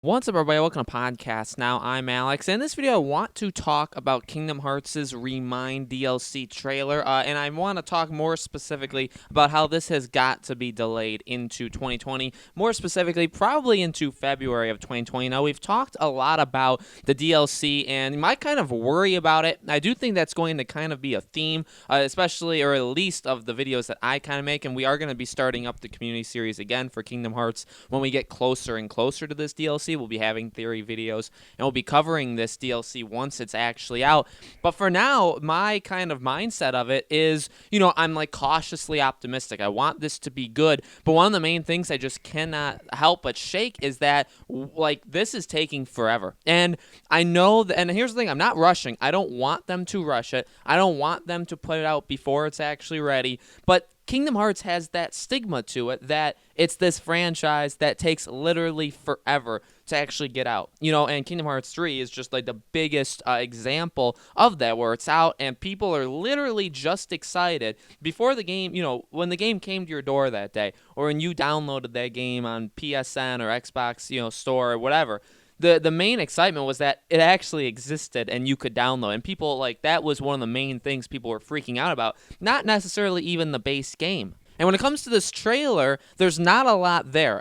What's up, everybody? Welcome to podcast. Now, I'm Alex, and in this video, I want to talk about Kingdom Hearts' Remind DLC trailer, and I want to talk more specifically about how this has got to be delayed into 2020, more specifically, probably into February of 2020. Now, we've talked a lot about the DLC, and you might kind of worry about it. I do think that's going to kind of be a theme, especially, or at least of the videos that I kind of make, and we are going to be starting up the community series again for Kingdom Hearts when we get closer and closer to this DLC. We'll be having theory videos, and we'll be covering this DLC once it's actually out. But for now, my kind of mindset of it is, I'm like cautiously optimistic. I want this to be good, but one of the main things I just cannot help but shake is that, like, this is taking forever. And I know that, and here's the thing, I'm not rushing. I don't want them to rush it. I don't want them to put it out before it's actually ready, but Kingdom Hearts has that stigma to it that it's this franchise that takes literally forever to actually get out. And Kingdom Hearts 3 is just like the biggest example of that, where it's out and people are literally just excited before the game, when the game came to your door that day, or when you downloaded that game on PSN or Xbox, store or whatever. The main excitement was that it actually existed and you could download. And people, like, that was one of the main things people were freaking out about. Not necessarily even the base game. And when it comes to this trailer, there's not a lot there.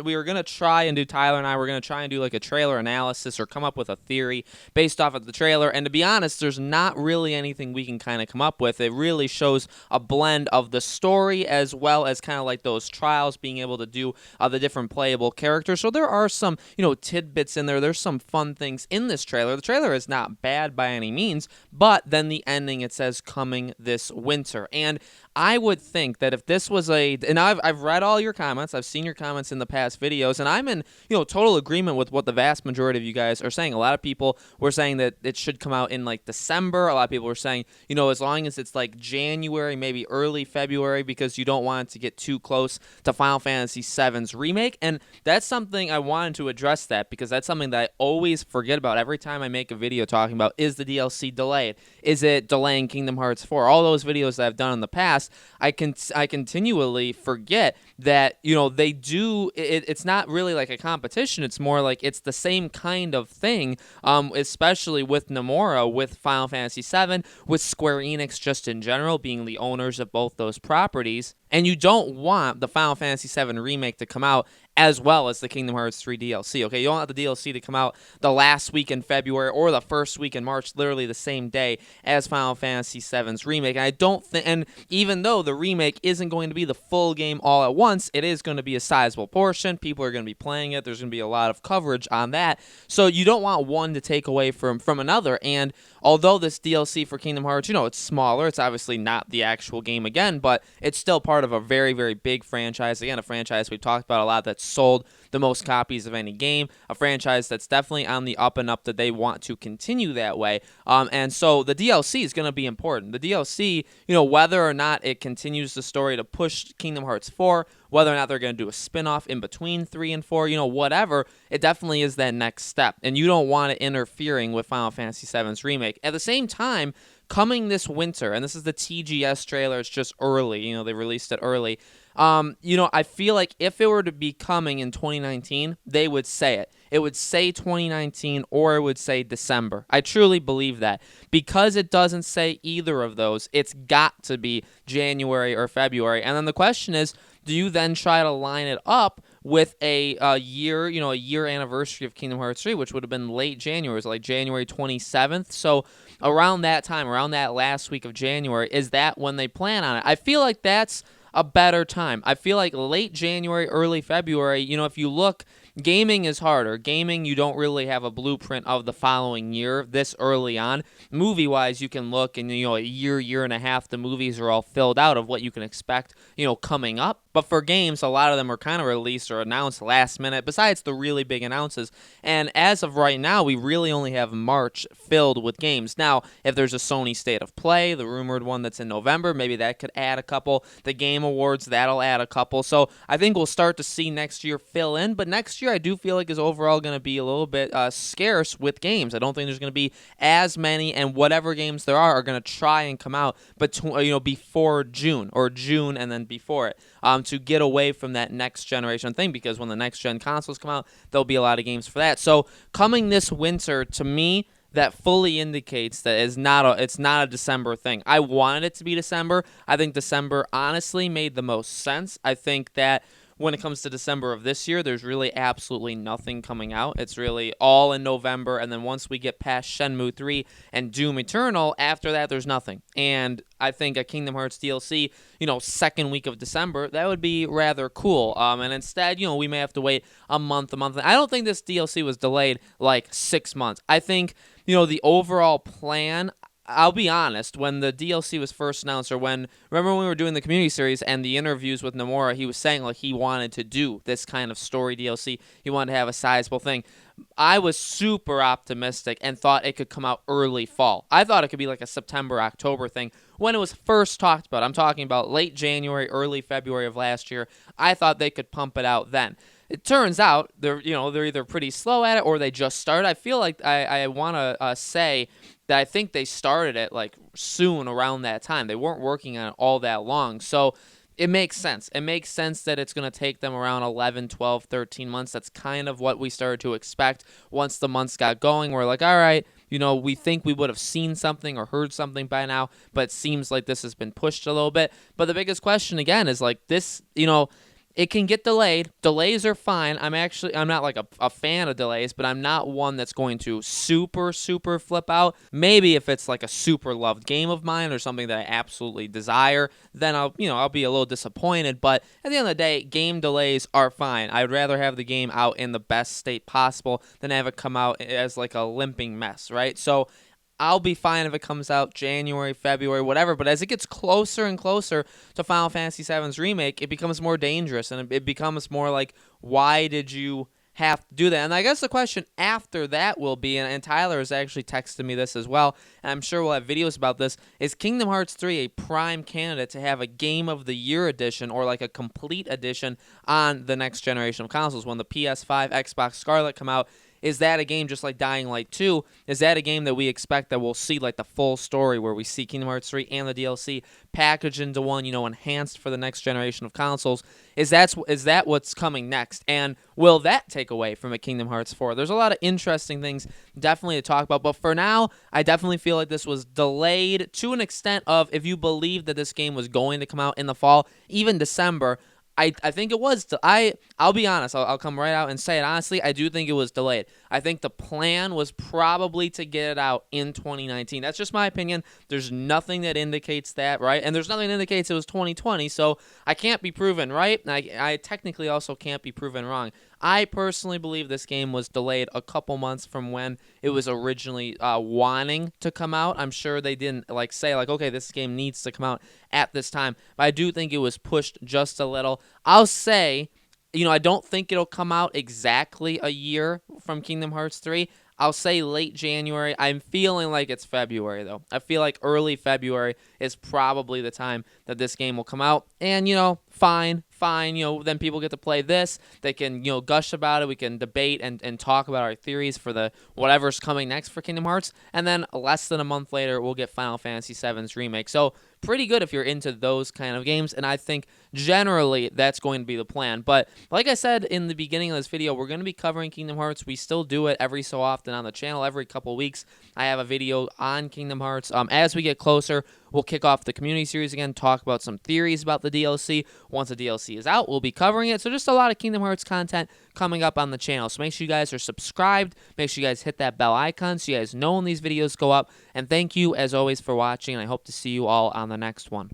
We were gonna try and do, Tyler and I were gonna try and do like a trailer analysis or come up with a theory based off of the trailer. And to be honest, there's not really anything we can kind of come up with. It really shows a blend of the story as well as kind of like those trials, being able to do the different playable characters. So there are some, tidbits in there. There's some fun things in this trailer. The trailer is not bad by any means, but then the ending, it says coming this winter. And I would think that if this was and I've read all your comments, I've seen your comments in the past videos, and I'm in, total agreement with what the vast majority of you guys are saying. A lot of people were saying that it should come out in like December. A lot of people were saying, as long as it's like January, maybe early February, because you don't want it to get too close to Final Fantasy VII's remake. And that's something I wanted to address, that because that's something that I always forget about every time I make a video talking about, is the DLC delayed? Is it delaying Kingdom Hearts 4? All those videos that I've done in the past, I continually forget that, they do it's not really like a competition. It's more like it's the same kind of thing, especially with Nomura, with Final Fantasy VII, with Square Enix just in general, being the owners of both those properties. And you don't want the Final Fantasy VII remake to come out as well as the Kingdom Hearts 3 DLC, okay? You don't want the DLC to come out the last week in February or the first week in March, literally the same day as Final Fantasy VII's remake. And I don't think, and even though the remake isn't going to be the full game all at once, it is going to be a sizable portion. People are going to be playing it. There's going to be a lot of coverage on that. So you don't want one to take away from another. And although this DLC for Kingdom Hearts, it's smaller, it's obviously not the actual game again, but it's still part of a very, very big franchise. Again, a franchise we've talked about a lot that's sold the most copies of any game, a franchise that's definitely on the up and up, that they want to continue that way. And so the DLC is going to be important. The DLC, whether or not it continues the story to push Kingdom Hearts 4, whether or not they're going to do a spin-off in between 3 and 4, whatever, it definitely is that next step. And you don't want it interfering with Final Fantasy VII's remake. At the same time, coming this winter, and this is the TGS trailer, it's just early, they released it early. I feel like if it were to be coming in 2019, they would say it. It would say 2019, or it would say December. I truly believe that. Because it doesn't say either of those, it's got to be January or February. And then the question is, do you then try to line it up with a year anniversary of Kingdom Hearts 3, which would have been late January, it was like January 27th. So around that time, around that last week of January, is that when they plan on it? I feel like that's a better time. I feel like late January, early February, if you look, gaming is harder. Gaming, you don't really have a blueprint of the following year this early on. Movie-wise, you can look, and, a year and a half, the movies are all filled out of what you can expect, coming up. But for games, a lot of them are kind of released or announced last minute, besides the really big announces. And as of right now, we really only have March filled with games. Now, if there's a Sony State of Play, the rumored one that's in November, maybe that could add a couple. The Game Awards, that'll add a couple. So I think we'll start to see next year fill in. But next year, I do feel like is overall going to be a little bit scarce with games. I don't think there's going to be as many, and whatever games there are going to try and come out before June, or June and then before it. to get away from that next generation thing, because when the next gen consoles come out, there'll be a lot of games for that. So coming this winter, to me, that fully indicates that it's not a December thing. I wanted it to be December. I think December honestly made the most sense. I think that when it comes to December of this year, there's really absolutely nothing coming out. It's really all in November, and then once we get past Shenmue 3 and Doom Eternal, after that, there's nothing. And I think a Kingdom Hearts DLC, second week of December, that would be rather cool. And instead, we may have to wait a month. I don't think this DLC was delayed like 6 months. I think, the overall plan, I'll be honest, when the DLC was first announced, or remember when we were doing the community series and the interviews with Nomura, he was saying like he wanted to do this kind of story DLC. He wanted to have a sizable thing. I was super optimistic and thought it could come out early fall. I thought it could be like a September, October thing when it was first talked about. I'm talking about late January, early February of last year. I thought they could pump it out then. It turns out they're either pretty slow at it or they just started. I feel like I want to say that I think they started it like soon around that time. They weren't working on it all that long. So it makes sense. It makes sense that it's going to take them around 11, 12, 13 months. That's kind of what we started to expect once the months got going. We're like, all right, we think we would have seen something or heard something by now, but it seems like this has been pushed a little bit. But the biggest question, again, is like this, it can get delayed. Delays are fine. I'm not like a fan of delays, but I'm not one that's going to super flip out. Maybe if it's like a super loved game of mine or something that I absolutely desire, then I'll be a little disappointed. But at the end of the day, game delays are fine. I'd rather have the game out in the best state possible than have it come out as like a limping mess, right? So I'll be fine if it comes out January, February, whatever. But as it gets closer and closer to Final Fantasy VII's remake, it becomes more dangerous, and it becomes more like, why did you have to do that? And I guess the question after that will be, and Tyler has actually texted me this as well, and I'm sure we'll have videos about this, is Kingdom Hearts 3 a prime candidate to have a Game of the Year edition or like a complete edition on the next generation of consoles? When the PS5, Xbox Scarlet come out, is that a game just like Dying Light 2? Is that a game that we expect that we'll see like the full story where we see Kingdom Hearts 3 and the DLC packaged into one, enhanced for the next generation of consoles? Is that what's coming next? And will that take away from a Kingdom Hearts 4? There's a lot of interesting things definitely to talk about, but for now, I definitely feel like this was delayed to an extent of, if you believe that this game was going to come out in the fall, even December, I think it was. I'll be honest. I'll come right out and say it honestly. I do think it was delayed. I think the plan was probably to get it out in 2019. That's just my opinion. There's nothing that indicates that, right? And there's nothing that indicates it was 2020, so I can't be proven right. I technically also can't be proven wrong. I personally believe this game was delayed a couple months from when it was originally wanting to come out. I'm sure they didn't say okay, this game needs to come out at this time, but I do think it was pushed just a little. I'll say, I don't think it'll come out exactly a year from Kingdom Hearts 3. I'll say late January. I'm feeling like it's February, though. I feel like early February is probably the time that this game will come out. And, fine. Then people get to play this. They can, gush about it. We can debate and talk about our theories for the whatever's coming next for Kingdom Hearts. And then less than a month later, we'll get Final Fantasy VII's remake. So pretty good if you're into those kind of games. And I think generally that's going to be the plan. But like I said in the beginning of this video, we're going to be covering Kingdom Hearts. We still do it every so often on the channel. Every couple weeks, I have a video on Kingdom Hearts. As we get closer, we'll kick off the community series again, talk about some theories about the DLC. Once the DLC is out, we'll be covering it. So just a lot of Kingdom Hearts content coming up on the channel. So make sure you guys are subscribed. Make sure you guys hit that bell icon so you guys know when these videos go up. And thank you, as always, for watching. And I hope to see you all on the next one.